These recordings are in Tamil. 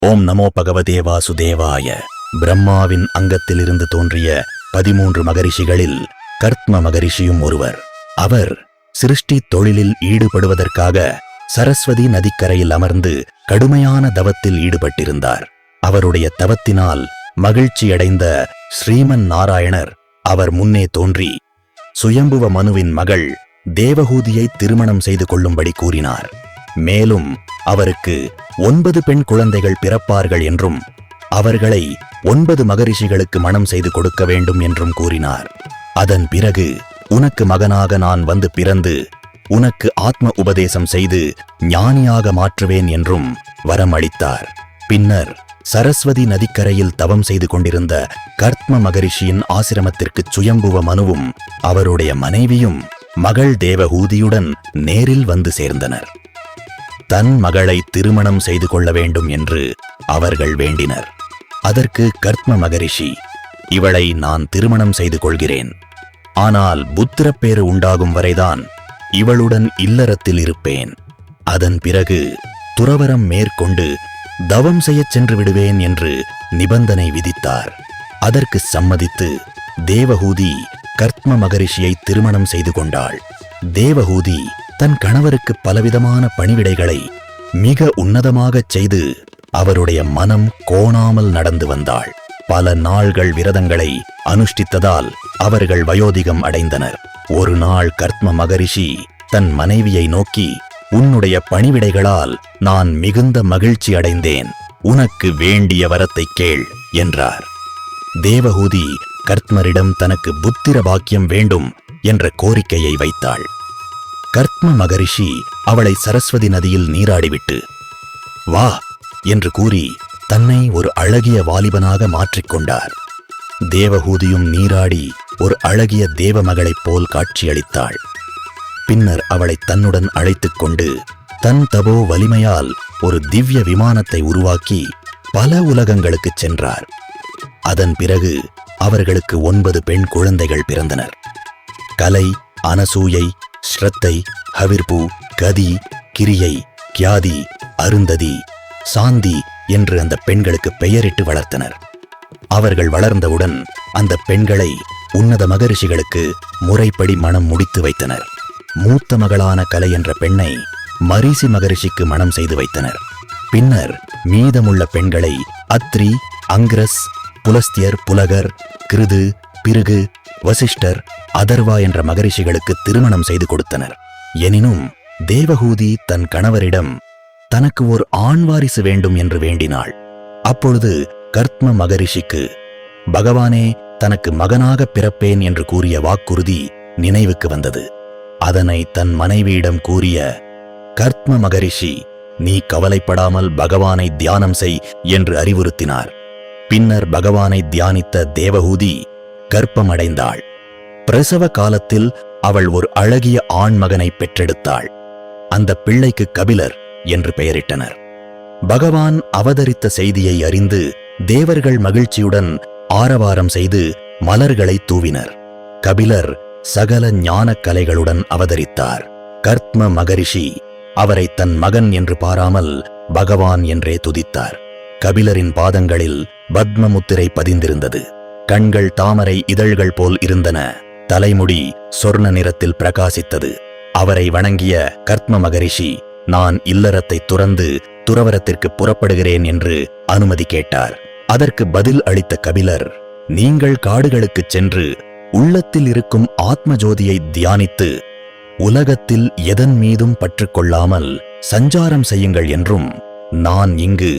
ஓம் நமோ பகவதே வாசுதேவாய. பிரம்மாவின் அங்கத்திலிருந்து தோன்றிய 13 மகரிஷிகளில் கர்த்ம மகரிஷியும் ஒருவர். அவர் சிருஷ்டி தொழிலில் ஈடுபடுவதற்காக சரஸ்வதி நதிக்கரையில் அமர்ந்து கடுமையான தவத்தில் ஈடுபட்டிருந்தார். அவருடைய தவத்தினால் மகிழ்ச்சியடைந்த ஸ்ரீமன் நாராயணர் அவர் முன்னே தோன்றி சுயம்புவ மனுவின் மகள் தேவஹூதியை திருமணம் செய்து கொள்ளும்படி கூறினார். மேலும் அவருக்கு 9 பெண் குழந்தைகள் பிறப்பார்கள் என்றும் அவர்களை 9 மகரிஷிகளுக்கு மணம் செய்து கொடுக்க வேண்டும் என்றும் கூறினார். அதன் பிறகு உனக்கு மகனாக நான் வந்து பிறந்து உனக்கு ஆத்ம உபதேசம் செய்து ஞானியாக மாற்றுவேன் என்றும் வரம் அளித்தார். பின்னர் சரஸ்வதி நதிக்கரையில் தவம் செய்து கொண்டிருந்த கர்த்ம மகரிஷியின் ஆசிரமத்திற்கு சுயம்புவ மனுவும் அவருடைய மனைவியும் மகள் தேவஹூதியுடன் நேரில் வந்து சேர்ந்தனர். தன் மகளை திருமணம் செய்து கொள்ள வேண்டும் என்று அவர்கள் வேண்டினர். அதற்கு கர்த்ம மகரிஷி, இவளை நான் திருமணம் செய்து கொள்கிறேன். ஆனால் புத்திரப்பேறு உண்டாகும் வரைதான் இவளுடன் இல்லறத்தில் இருப்பேன். அதன் பிறகு துறவரம் மேற்கொண்டு தவம் செய்யச் சென்று விடுவேன் என்று நிபந்தனை விதித்தார். அதற்கு சம்மதித்து தேவஹூதி கர்த்ம மகரிஷியை திருமணம் செய்து கொண்டாள். தேவஹூதி தன் கணவருக்கு பலவிதமான பணிவிடைகளை மிக உன்னதமாகச் செய்து அவருடைய மனம் கோணாமல் நடந்து வந்தாள். பல நாள்கள் விரதங்களை அனுஷ்டித்ததால் அவர்கள் வயோதிகம் அடைந்தனர். ஒரு நாள் கர்த்ம மகரிஷி தன் மனைவியை நோக்கி, உன்னுடைய பணிவிடைகளால் நான் மிகுந்த மகிழ்ச்சி அடைந்தேன். உனக்கு வேண்டிய வரத்தை கேள் என்றார். தேவஹூதி கர்த்மரிடம் தனக்கு புத்திர பாக்கியம் வேண்டும் என்ற கோரிக்கையை வைத்தாள். கர்த்ம மகரிஷி அவளை சரஸ்வதி நதியில் நீராடிவிட்டு, வா என்று கூறி தன்னை ஒரு அழகிய வாலிபனாக மாற்றிக்கொண்டார். தேவஹூதியும் நீராடி ஒரு அழகிய தேவமகளைப் போல் காட்சியளித்தாள். பின்னர் அவளை தன்னுடன் அழைத்துக் கொண்டு தன் தபோ வலிமையால் ஒரு திவ்ய விமானத்தை உருவாக்கி பல உலகங்களுக்குச் சென்றார். அதன் பிறகு அவர்களுக்கு 9 பெண் குழந்தைகள் பிறந்தனர். கலை, அனசூயை, ஸ்ரத்தை, ஹவிர்பு, கதி, கிரியை, கியாதி, அருந்ததி, சாந்தி என்று அந்த பெண்களுக்கு பெயரிட்டு வளர்த்தனர். அவர்கள் வளர்ந்தவுடன் அந்த பெண்களை உன்னத மகரிஷிகளுக்கு முறைப்படி மணம் முடித்து வைத்தனர். மூத்த மகளான கலை என்ற பெண்ணை மரீசி மகரிஷிக்கு மணம் செய்து வைத்தனர். பின்னர் மீதமுள்ள பெண்களை அத்ரி, அங்கிரஸ், புலஸ்தியர், புலகர், கிருது, பிருகு, வசிஷ்டர், அதர்வா என்ற மகரிஷிகளுக்கு திருமணம் செய்து கொடுத்தனர். எனினும் தேவஹூதி தன் கணவரிடம் தனக்கு ஒரு ஆண் வாரிசு வேண்டும் என்று வேண்டினாள். அப்பொழுது கர்த்ம மகரிஷிக்கு பகவானே தனக்கு மகனாக பிறப்பேன் என்று கூறிய வாக்குறுதி நினைவுக்கு வந்தது. அதனை தன் மனைவியிடம் கூறிய கர்த்ம மகரிஷி, நீ கவலைப்படாமல் பகவானை தியானம் செய் என்று அறிவுறுத்தினார். பின்னர் பகவானை தியானித்த தேவஹூதி கர்ப்பமடைந்தாள். பிரசவ காலத்தில் அவள் ஒரு அழகிய ஆண்மகனை பெற்றெடுத்தாள். அந்த பிள்ளைக்கு கபிலர் என்று பெயரிட்டனர். பகவான் அவதரித்த செய்தியை அறிந்து தேவர்கள் மகிழ்ச்சியுடன் ஆரவாரம் செய்து மலர்களை தூவினர். கபிலர் சகல ஞானக் கலைகளுடன் அவதரித்தார். கர்த்ம மகரிஷி அவரை தன் மகன் என்று பாராமல் பகவான் என்றே துதித்தார். கபிலரின் பாதங்களில் பத்ம முத்திரை பதிந்திருந்தது. கண்கள் தாமரை இதழ்கள் போல் இருந்தன. தலைமுடி சொர்ண நிறத்தில் பிரகாசித்தது. அவரை வணங்கிய கர்த்ம மகரிஷி, நான் இல்லறத்தை துறந்து துறவரத்திற்கு புறப்படுகிறேன் என்று அனுமதி கேட்டார். அதற்கு பதில் அளித்த கபிலர், நீங்கள் காடுகளுக்குச் சென்று உள்ளத்தில் இருக்கும் ஆத்ம ஜோதியை தியானித்து உலகத்தில் எதன் மீதும் பற்றுக்கொள்ளாமல் சஞ்சாரம் செய்யுங்கள் என்றும், நான் இங்கு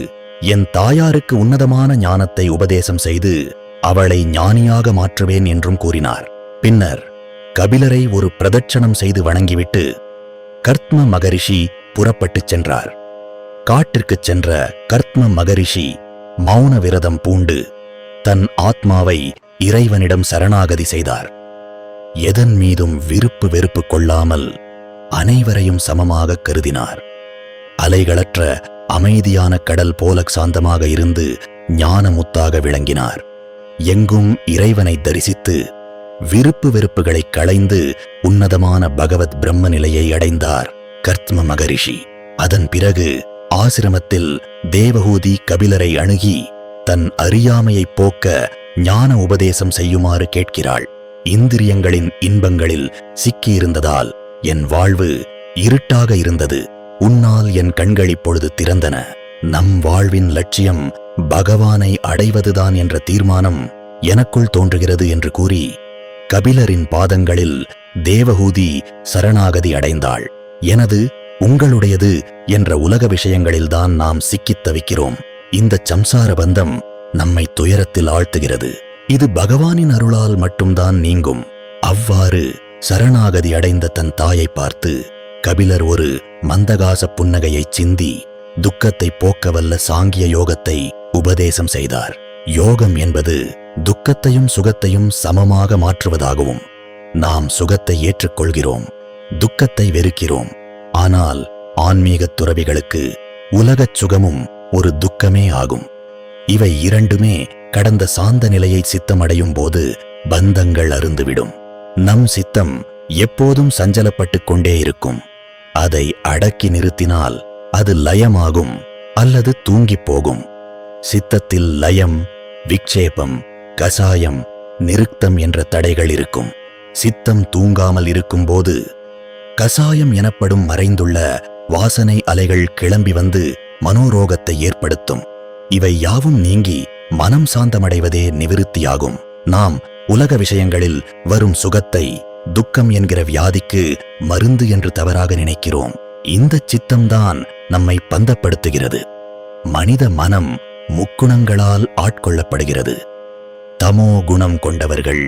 என் தாயாருக்கு உன்னதமான ஞானத்தை உபதேசம் செய்து அவளை ஞானியாக மாற்றுவேன் என்றும் கூறினார். பின்னர் கபிலரை ஒரு பிரதட்சணம் செய்து வணங்கிவிட்டு கர்த்ம மகரிஷி புறப்பட்டுச் சென்றார். காட்டிற்குச் சென்ற கர்த்ம மகரிஷி மௌன விரதம் பூண்டு தன் ஆத்மாவை இறைவனிடம் சரணாகதி செய்தார். எதன் மீதும் விருப்பு வெறுப்பு கொள்ளாமல் அனைவரையும் சமமாக கருதினார். அலைகளற்ற அமைதியான கடல் போல சாந்தமாக இருந்து ஞானமுத்தாக விளங்கினார். எங்கும் இறைவனை தரிசித்து விருப்பு வெறுப்புகளை களைந்து உன்னதமான பகவத் பிரம்ம நிலையை அடைந்தார் கர்த்ம மகரிஷி. அதன் பிறகு ஆசிரமத்தில் தேவஹூதி கபிலரை அணுகி தன் அறியாமையைப் போக்க ஞான உபதேசம் செய்யுமாறு கேட்கிறாள். இந்திரியங்களின் இன்பங்களில் சிக்கியிருந்ததால் என் வாழ்வு இருட்டாக இருந்தது. உன்னால் என் கண்கள் இப்பொழுது திறந்தன. நம் வாழ்வின் லட்சியம் பகவானை அடைவதுதான் என்ற தீர்மானம் எனக்குள் தோன்றுகிறது என்று கூறி கபிலரின் பாதங்களில் தேவஹூதி சரணாகதி அடைந்தாள். எனது, உங்களுடையது என்ற உலக விஷயங்களில்தான் நாம் சிக்கித் தவிக்கிறோம். இந்த சம்சார பந்தம் நம்மை துயரத்தில் ஆழ்த்துகிறது. இது பகவானின் அருளால் மட்டும்தான் நீங்கும். அவ்வாறு சரணாகதி அடைந்த தன் தாயை பார்த்து கபிலர் ஒரு மந்தகாச புன்னகையைச் சிந்தி துக்கத்தை போக்கவல்ல சாங்கிய யோகத்தை உபதேசம் செய்தார். யோகம் என்பது துக்கத்தையும் சுகத்தையும் சமமாக மாற்றுவதாகவும், நாம் சுகத்தை ஏற்றுக்கொள்கிறோம், துக்கத்தை வெறுக்கிறோம். ஆனால் ஆன்மீகத் துறவிகளுக்கு உலகச் சுகமும் ஒரு துக்கமே ஆகும். இவை இரண்டுமே கடந்த சாந்த நிலையை சித்தமடையும் போது பந்தங்கள் அருந்துவிடும். நம் சித்தம் எப்போதும் சஞ்சலப்பட்டுக் கொண்டே இருக்கும். அதை அடக்கி நிறுத்தினால் அது லயமாகும் அல்லது தூங்கிப் போகும். சித்தத்தில் லயம், விக்ஷேபம், கசாயம், நிருக்தம் என்ற தடைகள் இருக்கும். சித்தம் தூங்காமல் இருக்கும்போது கசாயம் எனப்படும் மறைந்துள்ள வாசனை அலைகள் கிளம்பி வந்து மனோரோகத்தை ஏற்படுத்தும். இவை யாவும் நீங்கி மனம் சாந்தமடைவதே நிவிருத்தியாகும். நாம் உலக விஷயங்களில் வரும் சுகத்தை துக்கம் என்கிற வியாதிக்கு மருந்து என்று தவறாக நினைக்கிறோம். இந்த சித்தம்தான் நம்மை பந்தப்படுத்துகிறது. மனித மனம் முக்குணங்களால் ஆட்கொள்ளப்படுகிறது. தமோ குணம் கொண்டவர்கள்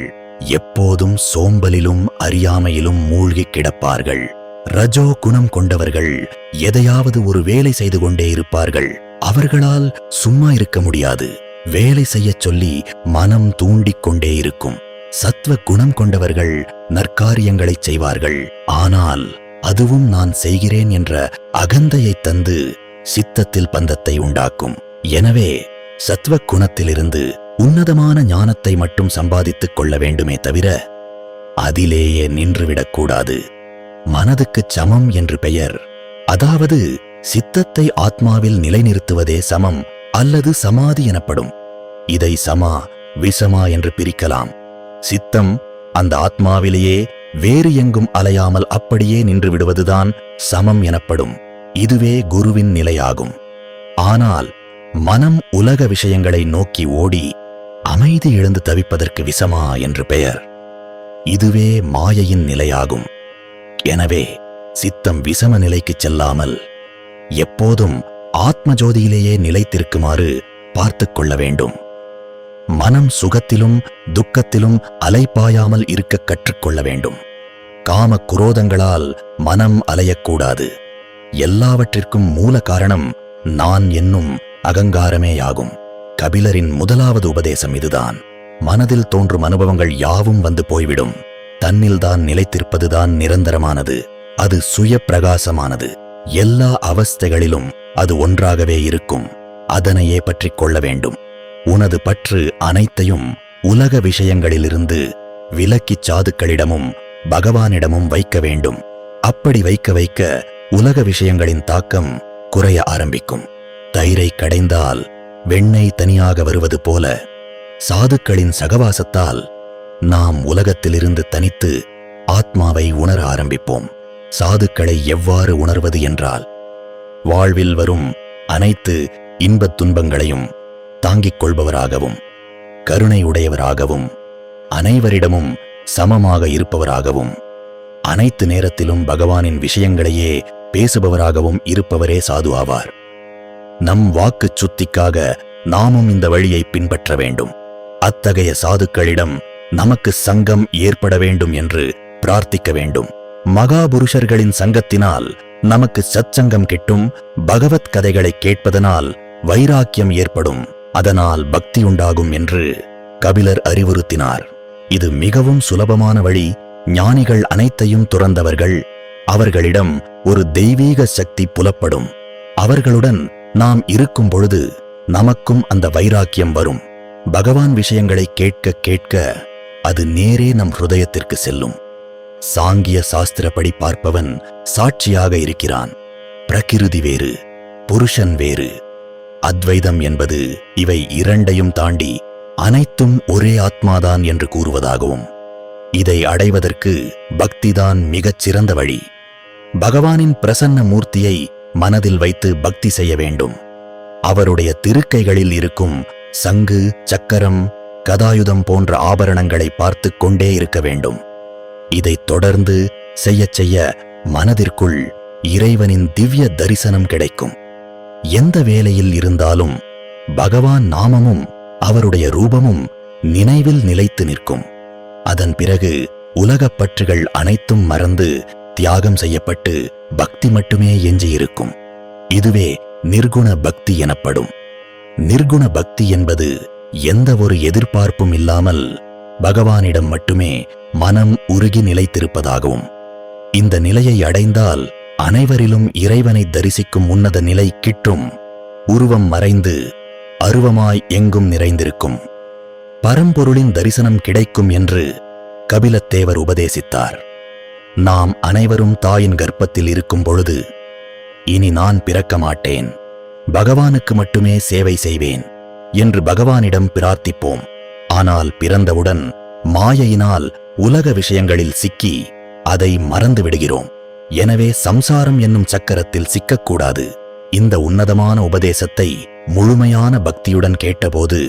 எப்போதும் சோம்பலிலும் அறியாமையிலும் மூழ்கி கிடப்பார்கள். ரஜோ குணம் கொண்டவர்கள் எதையாவது ஒரு வேலை செய்து கொண்டே இருப்பார்கள். அவர்களால் சும்மா இருக்க முடியாது. வேலை செய்யச் சொல்லி மனம் தூண்டிக் கொண்டே இருக்கும். சத்வ குணம் கொண்டவர்கள் நற்காரியங்களைச் செய்வார்கள். ஆனால் அதுவும் நான் செய்கிறேன் என்ற அகந்தையை தந்து சித்தத்தில் பந்தத்தை உண்டாக்கும். எனவே சத்வ குணத்திலிருந்து உன்னதமான ஞானத்தை மட்டும் சம்பாதித்துக் கொள்ள வேண்டுமே தவிர அதிலேயே நின்றுவிடக்கூடாது. மனதுக்குச் சமம் என்று பெயர். அதாவது சித்தத்தை ஆத்மாவில் நிலைநிறுத்துவதே சமம் அல்லது சமாதி எனப்படும். இதை சமா, விஷமா என்று பிரிக்கலாம். சித்தம் அந்த ஆத்மாவிலேயே வேறு எங்கும் அலையாமல் அப்படியே நின்று விடுவதுதான் சமம் எனப்படும். இதுவே குருவின் நிலையாகும். ஆனால் மனம் உலக விஷயங்களை நோக்கி ஓடி அமைதி இழந்து தவிப்பதற்கு விஷமா என்று பெயர். இதுவே மாயையின் நிலையாகும். எனவே சித்தம் விஷம நிலைக்குச் செல்லாமல் எப்போதும் ஆத்ம ஜோதியிலேயே நிலைத்திருக்குமாறு பார்த்துக் கொள்ள வேண்டும். மனம் சுகத்திலும் துக்கத்திலும் அலைப்பாயாமல் இருக்க கற்றுக்கொள்ள வேண்டும். காம குரோதங்களால் மனம் அலையக்கூடாது. எல்லாவற்றிற்கும் மூல காரணம் நான் என்னும் அகங்காரமேயாகும். கபிலரின் முதலாவது உபதேசம் இதுதான். மனதில் தோன்றும் அனுபவங்கள் யாவும் வந்து போய்விடும். தன்னில்தான் நிலைத்திருப்பதுதான் நிரந்தரமானது. அது சுய பிரகாசமானது. எல்லா அவஸ்தைகளிலும் அது ஒன்றாகவே இருக்கும். அதனையே பற்றிக் கொள்ள வேண்டும். உனது பற்று அனைத்தையும் உலக விஷயங்களிலிருந்து விலக்கிச் சாதுக்களிடமும் பகவானிடமும் வைக்க வேண்டும். அப்படி வைக்க வைக்க உலக விஷயங்களின் தாக்கம் குறைய ஆரம்பிக்கும். தயிரை கடைந்தால் வெண்ணெய் தனியாக வருவது போல சாதுக்களின் சகவாசத்தால் நாம் உலகத்திலிருந்து தனித்து ஆத்மாவை உணர ஆரம்பிப்போம். சாதுக்களை எவ்வாறு உணர்வது என்றால், வாழ்வில் வரும் அனைத்து இன்பத் துன்பங்களையும் தாங்கிக் கொள்பவராகவும், கருணை உடையவராகவும், அனைவரிடமும் சமமாக இருப்பவராகவும், அனைத்து நேரத்திலும் பகவானின் விஷயங்களையே பேசுபவராகவும் இருப்பவரே சாது ஆவார். நம் வாக்குச் சுத்திக்காக நாமும் இந்த வழியை பின்பற்ற வேண்டும். அத்தகைய சாதுக்களிடம் நமக்கு சங்கம் ஏற்பட வேண்டும் என்று பிரார்த்திக்க வேண்டும். மகாபுருஷர்களின் சங்கத்தினால் நமக்கு சத்சங்கம் கிட்டும். பகவத் கதைகளை கேட்பதனால் வைராக்கியம் ஏற்படும். அதனால் பக்தி உண்டாகும் என்று கபிலர் அறிவுறுத்தினார். இது மிகவும் சுலபமான வழி. ஞானிகள் அனைத்தையும் துறந்தவர்கள். அவர்களிடம் ஒரு தெய்வீக சக்தி புலப்படும். அவர்களுடன் நாம் இருக்கும் பொழுது நமக்கும் அந்த வைராக்கியம் வரும். பகவான் விஷயங்களை கேட்க கேட்க அது நேரே நம் ஹிருதயத்திற்கு செல்லும். சாங்கிய சாஸ்திரப்படி பார்ப்பவன் சாட்சியாக இருக்கிறான். பிரகிருதி வேறு, புருஷன் வேறு. அத்வைதம் என்பது இவை இரண்டையும் தாண்டி அனைத்தும் ஒரே ஆத்மாதான் என்று கூறுவதாகவும், இதை அடைவதற்கு பக்திதான் மிகச் சிறந்த வழி. பகவானின் பிரசன்ன மூர்த்தியை மனதில் வைத்து பக்தி செய்ய வேண்டும். அவருடைய திருக்கைகளில் இருக்கும் சங்கு, சக்கரம், கதாயுதம் போன்ற ஆபரணங்களை பார்த்து கொண்டே இருக்க வேண்டும். இதைத் தொடர்ந்து செய்யச் செய்ய மனதிற்குள் இறைவனின் திவ்ய தரிசனம் கிடைக்கும். எந்த வேலையில் இருந்தாலும் பகவான் நாமமும் அவருடைய ரூபமும் நினைவில் நிலைத்து நிற்கும். அதன் பிறகு உலகப் பற்றுகள் அனைத்தும் மறந்து தியாகம் செய்யப்பட்டு பக்தி மட்டுமே எஞ்சியிருக்கும். இதுவே நிர்குண பக்தி எனப்படும். நிர்குண பக்தி என்பது எந்த ஒரு எதிர்பார்ப்பும் இல்லாமல் பகவானிடம் மட்டுமே மனம் உருகி நிலைத்திருப்பதாகவும், இந்த நிலையை அடைந்தால் அனைவரிலும் இறைவனை தரிசிக்கும் உன்னத நிலை கிட்டும். உருவம் மறைந்து அருவமாய் எங்கும் நிறைந்திருக்கும் பரம்பொருளின் தரிசனம் கிடைக்கும் என்று கபிலத்தேவர் உபதேசித்தார். நாம் அனைவரும் தாயின் கர்ப்பத்தில் இருக்கும் பொழுது, இனி நான் பிறக்க மாட்டேன், பகவானுக்கு மட்டுமே சேவை செய்வேன் என்று பகவானிடம் பிரார்த்திப்போம். ஆனால் பிறந்தவுடன் மாயையினால் உலக விஷயங்களில் சிக்கி அதை மறந்து விடுகிறோம். எனவே சம்சாரம் என்னும் சக்கரத்தில் சிக்கக்கூடாது. இந்த உன்னதமான உபதேசத்தை முழுமையான பக்தியுடன் கேட்டபோது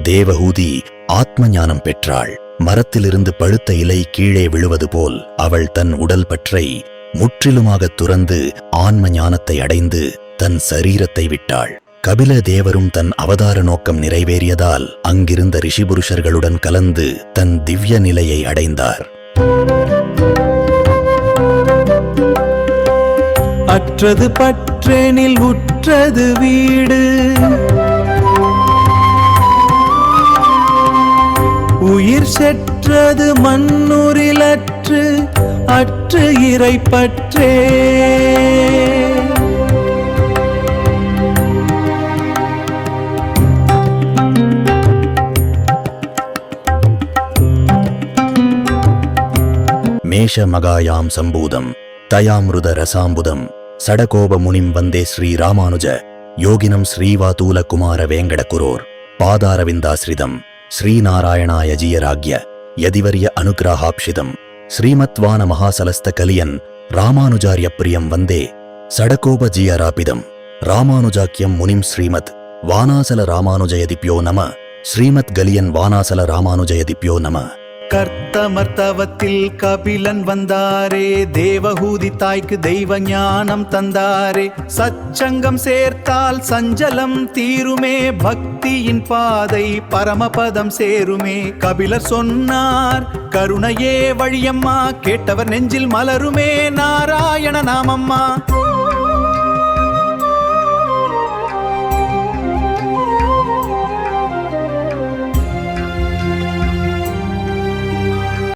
தேவஹூதி ஆத்ம ஞானம் பெற்றாள். மரத்திலிருந்து பழுத்த இலை கீழே விழுவது போல் அவள் தன் உடல் பற்றை முற்றிலுமாக துறந்து ஆன்ம ஞானத்தை அடைந்து தன் சரீரத்தை விட்டாள். கபில தேவரும் தன் அவதார நோக்கம் நிறைவேறியதால் அங்கிருந்த ரிஷிபுருஷர்களுடன் கலந்து தன் திவ்ய நிலையை அடைந்தார். அற்றது பற்றெனில் உற்றது வீடு, உயிர் செற்றது மண்ணுரிலற்று அற்று இறைப்பற்றே. மேஷ மகாயாம் சம்பூதம் தயாமிருத ரசாம்புதம் சடகோப முனிம் வந்தே ஸ்ரீ ராமானுஜ யோகினம் ஸ்ரீவாதூல குமார வேங்கட குரோர் பாதாரவிந்தாஸ்ரிதம் ஸ்ரீநாராயணாய ஜீயராக்ய யதிவர்ய அனுகிரகாப்ஷிதம் ஸ்ரீமத்வான மகாசலஸ்த கலியன் ராமானுஜார்ய பிரியம் வந்தே சடகோப ஜீயராபிதம் ராமானுஜாக்கியம் முனிம் ஸ்ரீமத் வானாசல ராமானுஜயதிப்யோ நம ஸ்ரீமத் கலியன் வானாசல ராமானுஜயதிப்யோ நம. கர்த்தமர்த்தவத்தில் கபிலன் வந்தாரே, தேவஹூதி தாய்க்கு தெய்வ ஞானம் தந்தாரே. சச்சங்கம் சேர்த்தால் சஞ்சலம் தீருமே, பக்தியின் பாதை பரமபதம் சேருமே. கபிலர் சொன்னார் கருணையே வழியம்மா, கேட்டவர் நெஞ்சில் மலருமே நாராயண நாமம்மா.